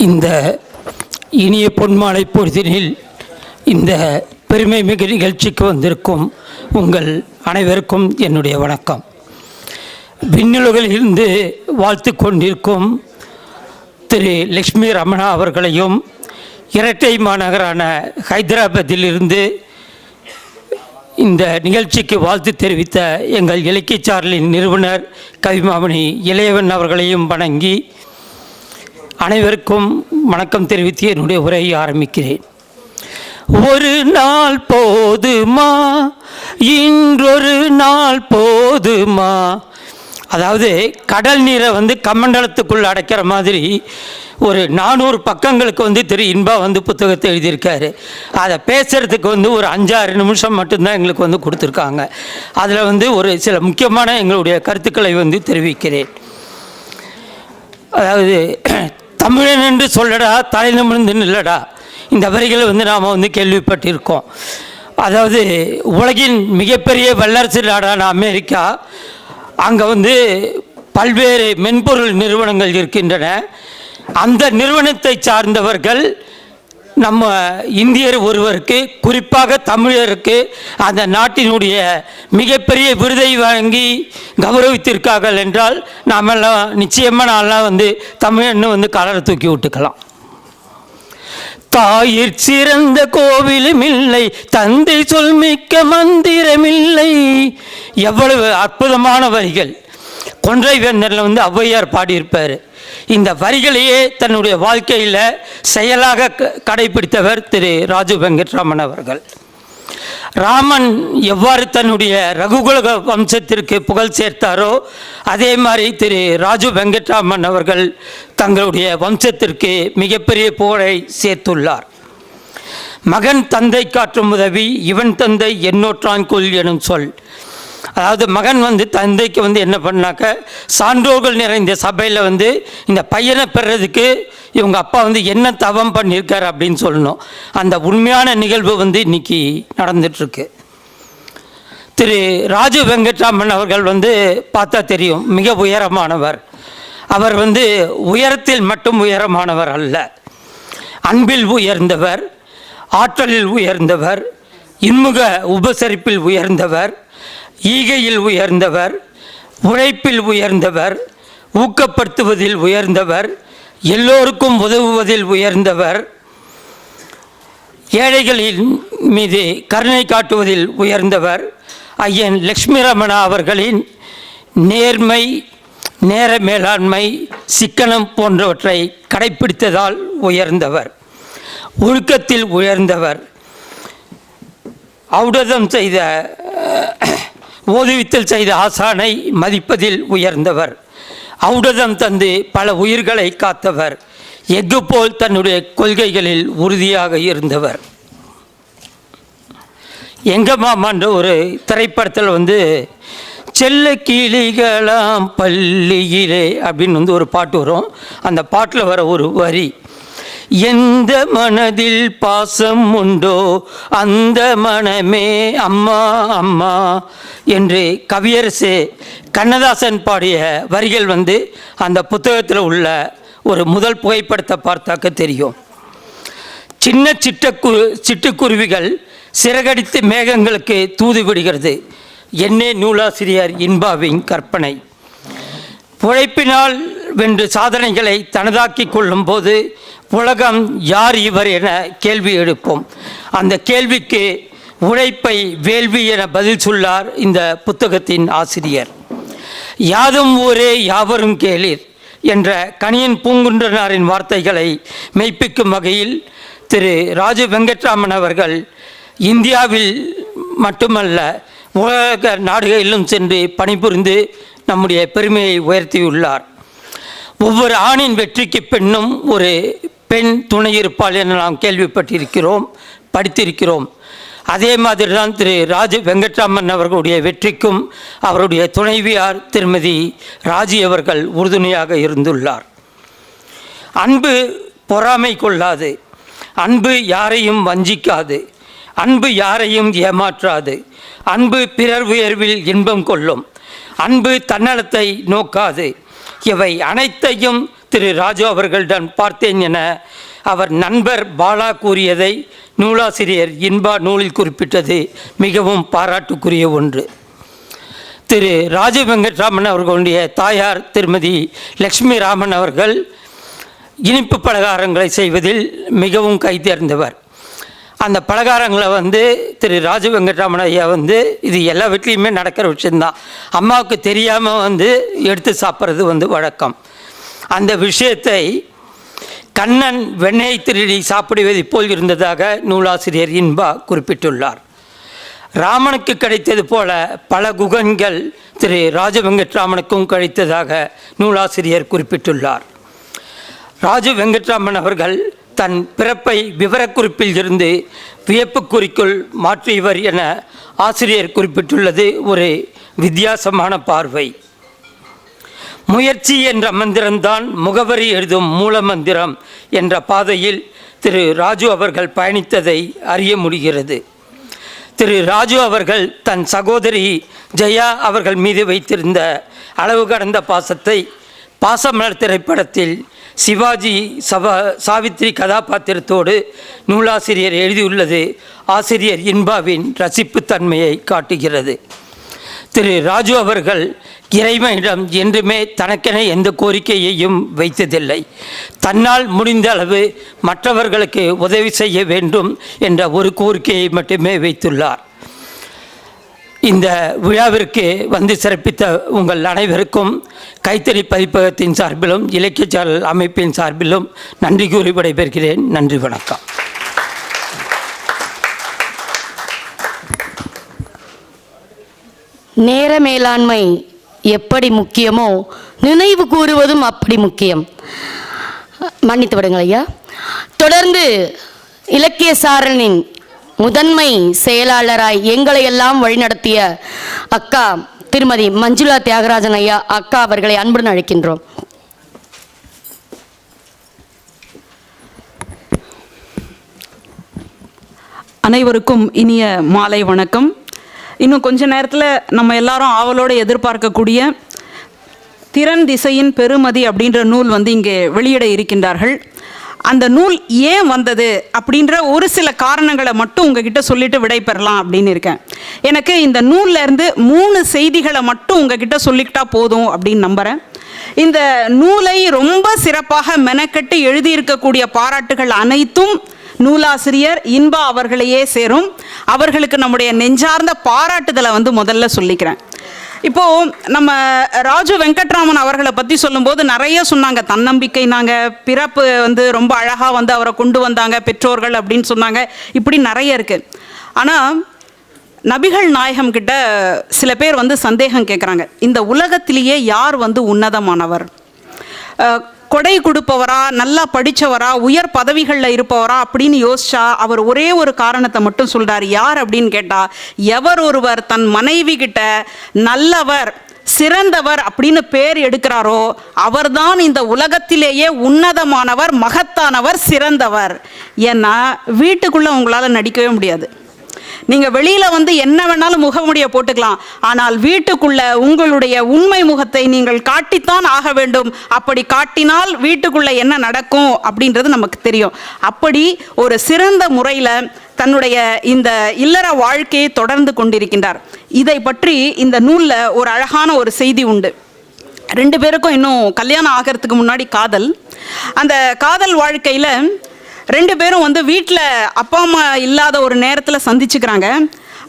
இந்த இனிய பொன்மாலை பொழுதினில் இந்த பெருமை மிகு நிகழ்ச்சிக்கு வந்திருக்கும் உங்கள் அனைவருக்கும் என்னுடைய வணக்கம். விண்ணுலகிலிருந்து வாழ்த்து கொண்டிருக்கும் திரு லக்ஷ்மி ரமணா அவர்களையும், இரட்டை மாநகரான ஹைதராபாத்திலிருந்து இந்த நிகழ்ச்சிக்கு வாழ்த்து தெரிவித்த எங்கள் இலக்கிய சாரலின் நிறுவனர் கவிமாமணி இளையவன் அவர்களையும் வணங்கி அனைவருக்கும் வணக்கம் தெரிவித்து என்னுடைய உரையை ஆரம்பிக்கிறேன். ஒரு நாள் போதுமா, இன்றொரு நாள் போதுமா. அதாவது கடல் நீரை கமண்டலத்துக்குள்ளே அடைக்கிற மாதிரி ஒரு 400 பக்கங்களுக்கு திரு இன்பா புத்தகத்தை எழுதியிருக்காரு. அதை பேசுகிறதுக்கு ஒரு 5-6 நிமிஷம் மட்டும்தான் எங்களுக்கு கொடுத்துருக்காங்க. அதில் ஒரு சில முக்கியமான எங்களுடைய கருத்துக்களை தெரிவிக்கிறேன். அதாவது தமிழன் என்று சொல்லடா, தலை நிமிர்ந்து நில்லடா, இந்த வரிகளை நாம் கேள்விப்பட்டிருக்கோம். அதாவது உலகின் மிகப்பெரிய வல்லரசு நாடான அமெரிக்கா, அங்கே பல்வேறு மென்பொருள் நிறுவனங்கள் இருக்கின்றன. அந்த நிறுவனத்தை சார்ந்தவர்கள் நம்ம இந்தியர் ஒருவருக்கு, குறிப்பாக தமிழருக்கு, அந்த நாட்டினுடைய மிகப்பெரிய விருதை வழங்கி கௌரவித்திருக்கார்கள் என்றால் நாமெல்லாம் நிச்சயமாக நான்லாம் தமிழன்னு கலரை தூக்கி விட்டுக்கலாம். தாயிற் சிறந்த கோவிலும் இல்லை, தந்தை சொல்மிக்க மந்திரமில்லை. எவ்வளவு அற்புதமான வரிகள்! கொன்றை வேந்தரில் ஔவையார் பாடியிருப்பார். இந்த வரிகளையே தன்னுடைய வாழ்க்கையில் செயலாக கடைபிடித்தவர் திரு ராஜு வெங்கட்ராமன் அவர்கள். ராமன் எவ்வாறு தன்னுடைய ரகுகுல வம்சத்திற்கு புகழ் சேர்த்தாரோ, அதே மாதிரி திரு ராஜு வெங்கட்ராமன் அவர்கள் தங்களுடைய வம்சத்திற்கு மிகப்பெரிய புகழை சேர்த்துள்ளார். மகன் தந்தை காற்றும் உதவி, இவன் தந்தை எண்ணூற்றான் கொள் எனும் சொல். அதாவது மகன் தந்தைக்கு என்ன பண்ணாக்க, சான்றோர்கள் நிறைந்த சபையில் இந்த பையனை பெறதுக்கு இவங்க அப்பா என்ன தவம் பண்ணியிருக்கார் அப்படின்னு சொல்லணும். அந்த உண்மையான நிகழ்வு இன்னைக்கு நடந்துட்டுருக்கு. திரு ராஜு வெங்கட்ராமன் அவர்கள் பார்த்தா தெரியும், மிக உயரமானவர். அவர் உயரத்தில் மட்டும் உயரமானவர் அல்ல, அன்பில் உயர்ந்தவர், ஆற்றலில் உயர்ந்தவர், இன்முக உபசரிப்பில் உயர்ந்தவர், ஈகையில் உயர்ந்தவர், உழைப்பில் உயர்ந்தவர், ஊக்கப்படுத்துவதில் உயர்ந்தவர், எல்லோருக்கும் உதவுவதில் உயர்ந்தவர், ஏழைகளின் மீது கருணை காட்டுவதில் உயர்ந்தவர். ஐயன் லக்ஷ்மி ரமணா அவர்களின் நேர்மை, நேர மேலாண்மை, சிக்கனம் போன்றவற்றை கடைப்பிடித்ததால் உயர்ந்தவர், ஒழுக்கத்தில் உயர்ந்தவர், ஔடதம் செய்த ஓதுவித்தல் செய்த ஆசானை மதிப்பதில் உயர்ந்தவர், ஔடதம் தந்து பல உயிர்களை காத்தவர், எஃகு போல் தன்னுடைய கொள்கைகளில் உறுதியாக இருந்தவர். எங்க மாமான்ற ஒரு திரைப்படத்தில் செல்ல கிளிகளாம் பள்ளியிலே அப்படின்னு ஒரு பாட்டு வரும். அந்த பாட்டில் வர ஒரு வரி, எந்த மனதில் பாசம் உண்டோ அந்த மனமே அம்மா அம்மா என்று கவியரசு கண்ணதாசன் பாடிய வரிகள் அந்த புத்தகத்தில் உள்ள ஒரு முதல் புகைப்படத்தை பார்த்தாக்க தெரியும். சின்ன சிட்டுக்குருவிகள் சிறகடித்து மேகங்களுக்கு தூது விடுகிறது. என்னே நூலாசிரியர் இன்பாவின் கற்பனை. உழைப்பினால் வென்று சாதனைகளை தனதாக்கி கொள்ளும் போது உலகம் யார் இவர் என கேள்வி எழுப்போம். அந்த கேள்விக்கு உழைப்பை வேள்வி என பதில் சொல்லார் இந்த புத்தகத்தின் ஆசிரியர். யாதும் ஊரே யாவரும் கேளீர் என்ற கணியன் பூங்குன்றனாரின் வார்த்தைகளை மெய்ப்பிக்கும் வகையில் திரு ராஜு வெங்கட்ராமன் அவர்கள் இந்தியாவில் மட்டுமல்ல உலக நாடுகளிலும் சென்று பணிபுரிந்து நம்முடைய பெருமையை உயர்த்தியுள்ளார். ஒவ்வொரு ஆணின் வெற்றிக்கு பெண்ணும் ஒரு பெண் துணை இருப்பாள் என நாம் கேள்விப்பட்டிருக்கிறோம், படித்திருக்கிறோம். அதே மாதிரி தான் திரு ராஜு வெங்கட்ராமன் அவர்களுடைய வெற்றிக்கும் அவருடைய துணைவியார் திருமதி ராஜி அவர்கள் உறுதுணையாக இருந்துள்ளார். அன்பு பொறாமை கொள்ளாது, அன்பு யாரையும் வஞ்சிக்காது, அன்பு யாரையும் ஏமாற்றாது, அன்பு பிறர் உயர்வில் இன்பம் கொள்ளும், அன்பு தன்னலத்தை நோக்காது. இவை அனைத்தையும் திரு ராஜு அவர்களிடம் பார்த்தேன் என அவர் நண்பர் பாலா கூறியதை நூலாசிரியர் இன்பா நூலில் குறிப்பிட்டது மிகவும் பாராட்டுக்குரிய ஒன்று. திரு ராஜு வெங்கட்ராமன் அவர்களுடைய தாயார் திருமதி லக்ஷ்மி ராமன் அவர்கள் இனிப்பு பலகாரங்களை செய்வதில் மிகவும் கைதேர்ந்தவர். அந்த பலகாரங்களை திரு ராஜு வெங்கட்ராமன் ஐயா இது எல்லா வீட்லேயுமே நடக்கிற விஷயந்தான். அம்மாவுக்கு தெரியாமல் எடுத்து சாப்பிட்றது வழக்கம். அந்த விஷயத்தை கண்ணன் வெண்ணெய் திருடி சாப்பிடுவதை போல் இருந்ததாக நூலாசிரியர் இன்பா குறிப்பிட்டுள்ளார். ராமனுக்கு கிடைத்தது போல பல குகன்கள் திரு ராஜ வெங்கட்ராமனுக்கும் கிடைத்ததாக நூலாசிரியர் குறிப்பிட்டுள்ளார். ராஜு வெங்கட்ராமன் அவர்கள் தன் பிறப்பை விவரக்குறிப்பில் இருந்து வியப்புக்குறிக்குள் மாற்றியவர் என ஆசிரியர் குறிப்பிட்டுள்ளது ஒரு வித்தியாசமான பார்வை. முயற்சி என்ற மந்திரம்தான் முகவரி எழுதும் மூல மந்திரம் என்ற பாதையில் திரு ராஜு அவர்கள் பயணித்ததை அறிய முடிகிறது. திரு ராஜு அவர்கள் தன் சகோதரி ஜெயா அவர்கள் மீது வைத்திருந்த அளவு கடந்த பாசத்தை பாசமலர் திரைப்படத்தில் சிவாஜி சாவித்ரி கதாபாத்திரத்தோடு நூலாசிரியர் எழுதியுள்ளது ஆசிரியர் இன்பாவின் ரசிப்புத்தன்மையை காட்டுகிறது. திரு ராஜு அவர்கள் இறைவனிடம் என்றுமே தனக்கென எந்த கோரிக்கையையும் வைத்ததில்லை. தன்னால் முடிந்த அளவு மற்றவர்களுக்கு உதவி செய்ய வேண்டும் என்ற ஒரு கோரிக்கையை மட்டுமே வைத்துள்ளார். இந்த விழாவிற்கு சிறப்பித்த உங்கள் அனைவருக்கும் கைத்தறி பதிப்பகத்தின் சார்பிலும் இலக்கிய சாரல் அமைப்பின் சார்பிலும் நன்றி கூறி விடைபெறுகிறேன். நன்றி, வணக்கம். நேர மேலாண்மை எப்படி முக்கியமோ நினைவு கூறுவதும் அப்படி முக்கியம். மன்னித்து விடுங்கள் ஐயா. தொடர்ந்து இலக்கிய சாரனின் முதன்மை செயலாளராய் எங்களை எல்லாம் வழிநடத்திய அக்கா திருமதி மஞ்சுளா தியாகராஜன் ஐயா அக்கா அவர்களை அன்புடன் அழைக்கின்றோம். அனைவருக்கும் இனிய மாலை வணக்கம். இன்னும் கொஞ்ச நேரத்தில் நம்ம எல்லாரும் ஆவலோடு எதிர்பார்க்கக்கூடிய திறன் திசையின் பெருமதி அப்படின்ற நூல் இங்கே வெளியிட இருக்கின்றார்கள். அந்த நூல் ஏன் வந்தது அப்படின்ற ஒரு சில காரணங்களை மட்டும் உங்ககிட்ட சொல்லிட்டு விடைபெறலாம் அப்படின்னு இருக்கேன். எனக்கு இந்த நூல்லேருந்து 3 செய்திகளை மட்டும் உங்ககிட்ட சொல்லிக்கிட்டா போதும் அப்படின்னு நம்புகிறேன். இந்த நூலை ரொம்ப சிறப்பாக மெனக்கெட்டு எழுதியிருக்கக்கூடிய பாராட்டுகள் அனைத்தும் நூலாசிரியர் இன்பா அவர்களையே சேரும். அவர்களுக்கு நம்முடைய நெஞ்சார்ந்த பாராட்டுதலை முதல்ல சொல்லிக்கிறேன். இப்போது நம்ம ராஜு வெங்கட்ராமன் அவர்களை பற்றி சொல்லும்போது நிறைய சொன்னாங்க. தன்னம்பிக்கை, நாங்கள் பிறப்பு ரொம்ப அழகாக அவரை கொண்டு வந்தாங்க பெற்றோர்கள் அப்படின்னு சொன்னாங்க. இப்படி நிறைய இருக்குது. ஆனால் நபிகள் நாயகம் கிட்ட சில பேர் சந்தேகம் கேட்குறாங்க. இந்த உலகத்திலேயே யார் உன்னதமானவர், கொடை கொடுப்பவரா, நல்லா படித்தவரா, உயர் பதவிகளில் இருப்பவரா அப்படின்னு யோசிச்சா அவர் ஒரே ஒரு காரணத்தை மட்டும் சொல்கிறார். யார் அப்படின்னு கேட்டால், எவர் ஒருவர் தன் மனைவி கிட்ட நல்லவர், சிறந்தவர் அப்படின்னு பேர் எடுக்கிறாரோ அவர்தான் இந்த உலகத்திலேயே உன்னதமானவர், மகத்தானவர், சிறந்தவர். ஏன்னா வீட்டுக்குள்ளே உங்களால் நடிக்கவே முடியாது. நீங்கள் வெளியில் என்ன வேணாலும் முகமுடிய போட்டுக்கலாம். ஆனால் வீட்டுக்குள்ள உங்களுடைய உண்மை முகத்தை நீங்கள் காட்டித்தான் ஆக வேண்டும். அப்படி காட்டினால் வீட்டுக்குள்ள என்ன நடக்கும் அப்படின்றது நமக்கு தெரியும். அப்படி ஒரு சிறந்த முறையில் தன்னுடைய இந்த இல்லற வாழ்க்கையை தொடர்ந்து கொண்டிருக்கின்றார். இதை பற்றி இந்த நூலில் ஒரு அழகான ஒரு செய்தி உண்டு. 2 பேருக்கும் இன்னும் கல்யாணம் ஆகிறதுக்கு முன்னாடி காதல். அந்த காதல் வாழ்க்கையில் 2 பேரும் வீட்டில் அப்பா அம்மா இல்லாத ஒரு நேரத்தில் சந்திச்சுக்கிறாங்க.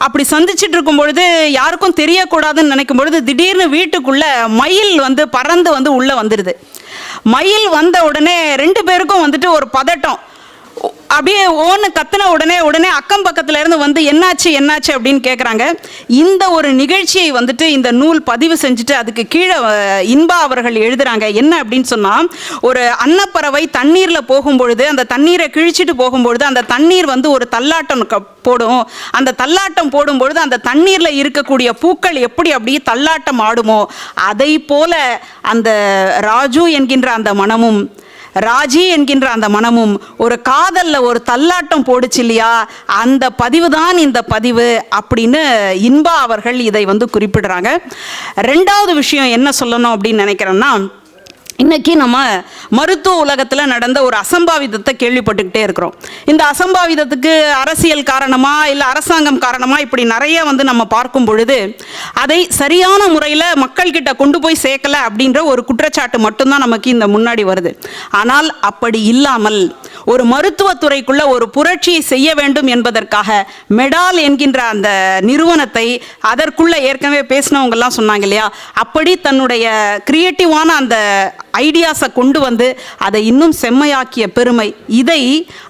அப்படி சந்திச்சுட்டு இருக்கும் பொழுது யாருக்கும் தெரியக்கூடாதுன்னு நினைக்கும் பொழுது திடீர்னு வீட்டுக்குள்ளே மயில் பறந்து உள்ளே வந்துடுது. மயில் வந்த உடனே 2 பேருக்கும் ஒரு பதட்டம். அப்படியே ஓன்னு கத்துன உடனே அக்கம் பக்கத்துல இருந்து என்னாச்சு அப்படின்னு கேட்குறாங்க. இந்த ஒரு நிகழ்ச்சியை இந்த நூல் பதிவு செஞ்சுட்டு அதுக்கு கீழே இன்பா அவர்கள் எழுதுறாங்க. என்ன அப்படின்னு சொன்னால், ஒரு அன்னப்பறவை தண்ணீரில் போகும்பொழுது அந்த தண்ணீரை கிழிச்சிட்டு போகும்பொழுது அந்த தண்ணீர் ஒரு தள்ளாட்டம் போடும். அந்த தள்ளாட்டம் போடும்பொழுது அந்த தண்ணீரில் இருக்கக்கூடிய பூக்கள் எப்படி அப்படியே தள்ளாட்டம் ஆடுமோ அதை போல அந்த ராஜு என்கின்ற அந்த மனமும் ராஜி என்கின்ற அந்த மனமும் ஒரு காதலில் ஒரு தள்ளாட்டம் போடுச்சு இல்லையா, அந்த பதிவு தான் இந்த பதிவு அப்படின்னு இன்பா அவர்கள் இதை குறிப்பிடுறாங்க. 2வது விஷயம் என்ன சொல்லணும் அப்படின்னு நினைக்கிறேன்னா, இன்னைக்கு நம்ம மருத்துவ உலகத்தில் நடந்த ஒரு அசம்பாவிதத்தை கேள்விப்பட்டுக்கிட்டே இருக்கிறோம். இந்த அசம்பாவிதத்துக்கு அரசியல் காரணமா இல்லை அரசாங்கம் காரணமா, இப்படி நிறைய நம்ம பார்க்கும் பொழுது அதை சரியான முறையில் மக்கள்கிட்ட கொண்டு போய் சேர்க்கல அப்படின்ற ஒரு குற்றச்சாட்டு மட்டும்தான் நமக்கு இந்த முன்னாடி வருது. ஆனால் அப்படி இல்லாமல் ஒரு மருத்துவத்துறைக்குள்ள ஒரு புரட்சியை செய்ய வேண்டும் என்பதற்காக மெடால் என்கின்ற அந்த நிறுவனத்தை, அதற்குள்ள ஏற்கனவே பேசினவங்கெல்லாம் சொன்னாங்க இல்லையா, அப்படி தன்னுடைய கிரியேட்டிவான அந்த ஐடியாஸை கொண்டு வந்து அதை இன்னும் செம்மையாக்கிய பெருமை, இதை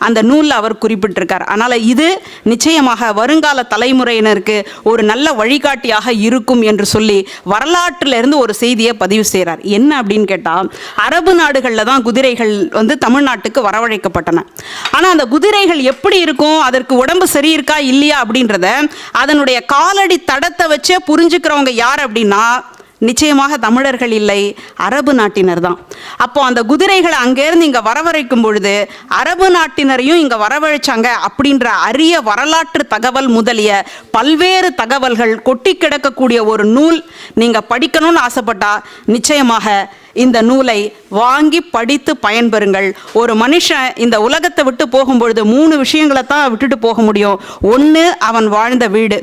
அந்த நூலில் அவர் குறிப்பிட்டிருக்கார். அதனால் இது நிச்சயமாக வருங்கால தலைமுறையினருக்கு ஒரு நல்ல வழிகாட்டியாக இருக்கும் என்று சொல்லி வரலாற்றிலிருந்து ஒரு செய்தியை பதிவு செய்கிறார். என்ன அப்படின்னு கேட்டால், அரபு நாடுகளில் தான் குதிரைகள் தமிழ்நாட்டுக்கு வரவழைக்கப்பட்டன. ஆனால் அந்த குதிரைகள் எப்படி இருக்கும், அதற்கு உடம்பு சரி இருக்கா இல்லையா அப்படின்றத அதனுடைய காலடி தடத்தை வச்சே புரிஞ்சுக்கிறவங்க யார் அப்படின்னா நிச்சயமாக தமிழர்கள் இல்லை, அரபு நாட்டினர் தான். அப்போ அந்த குதிரைகளை அங்கேருந்து இங்கே வரவழைக்கும் பொழுது அரபு நாட்டினரையும் இங்கே வரவழைச்சாங்க அப்படின்ற அரிய வரலாற்று தகவல் முதலிய பல்வேறு தகவல்கள் கொட்டி கிடக்கக்கூடிய ஒரு நூல். நீங்கள் படிக்கணும்னு ஆசைப்பட்டா நிச்சயமாக இந்த நூலை வாங்கி படித்து பயன்பெறுங்கள். ஒரு மனுஷன் இந்த உலகத்தை விட்டு போகும்பொழுது 3 விஷயங்களை தான் விட்டுட்டு போக முடியும். 1 அவன் வாழ்ந்த வீடு,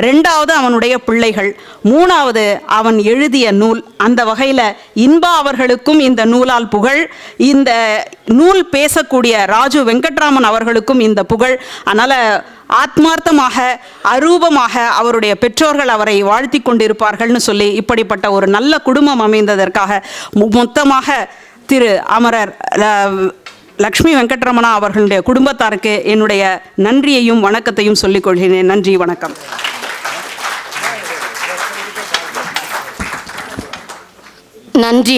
2வது அவனுடைய பிள்ளைகள், 3வது அவன் எழுதிய நூல். அந்த வகையில் இன்பா அவர்களுக்கும் இந்த நூலால் புகழ், இந்த நூல் பேசக்கூடிய ராஜு வெங்கட்ராமன் அவர்களுக்கும் இந்த புகழ். அதனால் ஆத்மார்த்தமாக அரூபமாக அவருடைய பெற்றோர்கள் அவரை வாழ்த்தி கொண்டிருப்பார்கள்னு சொல்லி இப்படிப்பட்ட ஒரு நல்ல குடும்பம் அமைந்ததற்காக மொத்தமாக திரு அமரர் லக்ஷ்மி வெங்கட்ரமணா அவர்களுடைய குடும்பத்தாருக்கு என்னுடைய நன்றியையும் வணக்கத்தையும் சொல்லிக் கொள்கிறேன். நன்றி, வணக்கம். நன்றி.